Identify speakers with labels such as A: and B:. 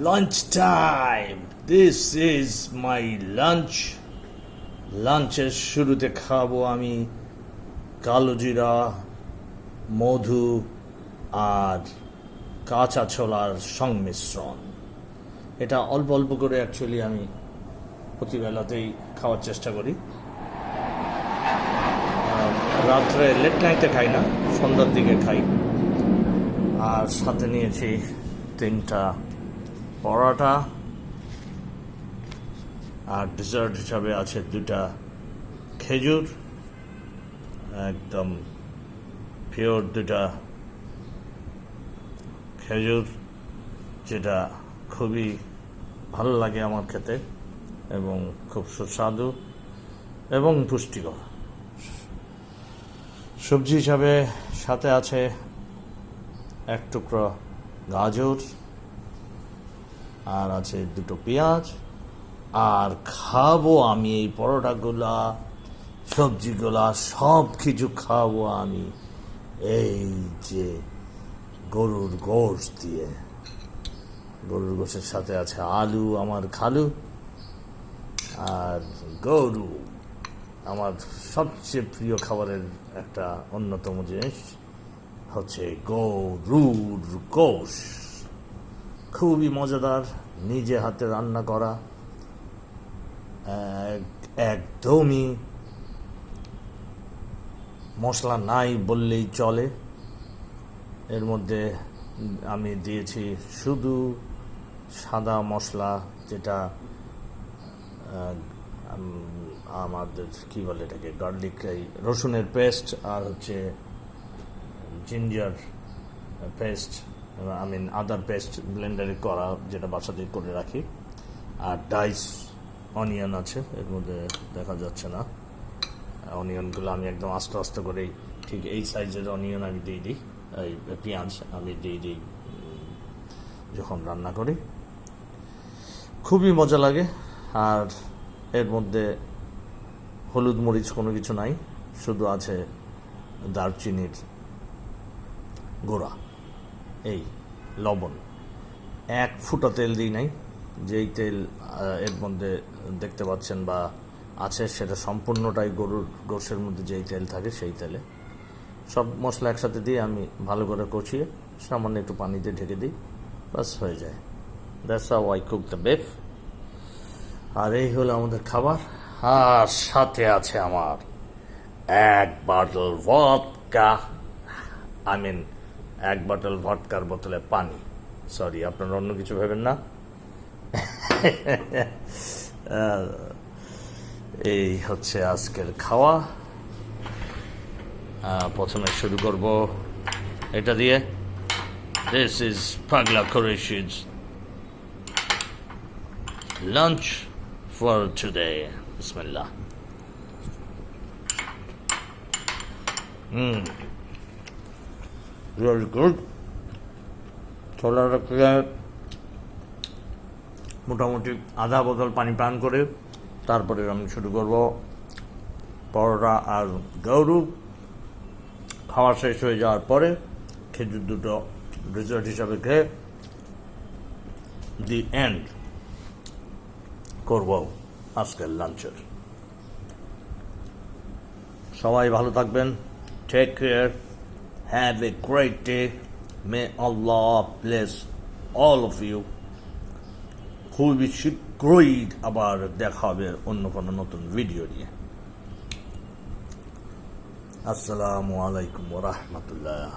A: Lunch time. This is my lunch. লাঞ্চের শুরুতে খাবো আমি কালো জিরা, মধু আর কাঁচা ছোলার সংমিশ্রণ। এটা অল্প অল্প করে অ্যাকচুয়ালি আমি প্রতিবেলাতেই খাওয়ার চেষ্টা করি। রাত্রে লেট নাইটে খাই না, সন্ধ্যার দিকে খাই। আর সাথে নিয়েছি 3টা পরোটা, আর ডেজার্ট হিসাবে আছে 2টা খেজুর, একদম পিওর 2টা খেজুর, যেটা খুবই ভালো লাগে আমার খেতে এবং খুব সুস্বাদু এবং পুষ্টিকর। সবজি হিসাবে সাথে আছে 1 টুকরো গাজর, আর আছে 2টো পেঁয়াজ। আর খাবো আমি এই পরোটাগুলা, সবজিগুলা, সব কিছু খাবো আমি এই যে গরুর গোশত দিয়ে। গরুর গোশের সাথে আছে আলু, আমার খালু, আর গরু আমার সবচেয়ে প্রিয় খাবারের একটা অন্যতম জিনিস হচ্ছে গরুর গোশ। খুবই মজাদার, নিজে হাতে রান্না করা, একদমই মশলা নাই বললেই চলে। এর মধ্যে আমি দিয়েছি শুধু সাদা মশলা, যেটা আমাদের কি বলে এটাকে, গার্লিক, এই রসুনের পেস্ট, আর হচ্ছে জিঞ্জার পেস্ট, আদার পেস্ট ব্লেন্ডারে করা, যেটা বাসাতে করে রাখি। আর ডাইস অনিয়ন আছে এর মধ্যে, দেখা যাচ্ছে না অনিয়নগুলো। আমি একদম আস্তে আস্তে করে ঠিক এই সাইজের অনিয়ন আমি দিয়ে দিই, এই পেঁয়াজ আমি দিয়ে দিই যখন রান্না করি। খুবই মজা লাগে। আর এর মধ্যে হলুদ মরিচ কোনো কিছু নাই, শুধু আছে দারচিনির গুঁড়া, এই লবণ। 1 ফুটা তেল দিই নাই। যেই তেল এর মধ্যে দেখতে পাচ্ছেন বা আছে, সেটা সম্পূর্ণটাই গরুর গোশের মধ্যে যেই তেল থাকে সেই তেলে। সব মশলা একসাথে দিয়ে আমি ভালো করে কষিয়ে সামান্য একটু পানি দিয়ে ঢেকে দিই, বাস হয়ে যায়। That's how I cook the beef. আর এই হলো আমাদের খাবার। আর সাথে আছে আমার 1 বটল ভদকা, 1 বটল ভদকার বোতলে পানি। সরি, আপনারা অন্য কিছু ভেবেন না। এই হচ্ছে আজকের খাওয়া। প্রথমে শুরু করব এটা দিয়ে। দিস ইজ পাগলা কুরেশি's lunch for today. Bismillah. Very good. ছোলাটাকে মোটামুটি আধা বোতল পানি পান করে তারপরে আমি শুরু করব পরোটা আর গরু। খাওয়া শেষ হয়ে যাওয়ার পরে খেজুর 2টো ডেজার্ট হিসাবে খেয়ে দি এন্ড করব আজকের লাঞ্চের। সবাই ভালো থাকবেন। Take care, have a great day, may Allah bless all of you. খুবই শীঘ্রই আবার দেখা হবে অন্য কোনো নতুন ভিডিও নিয়ে। আসসালামু আলাইকুম ওয়া রাহমাতুল্লাহ।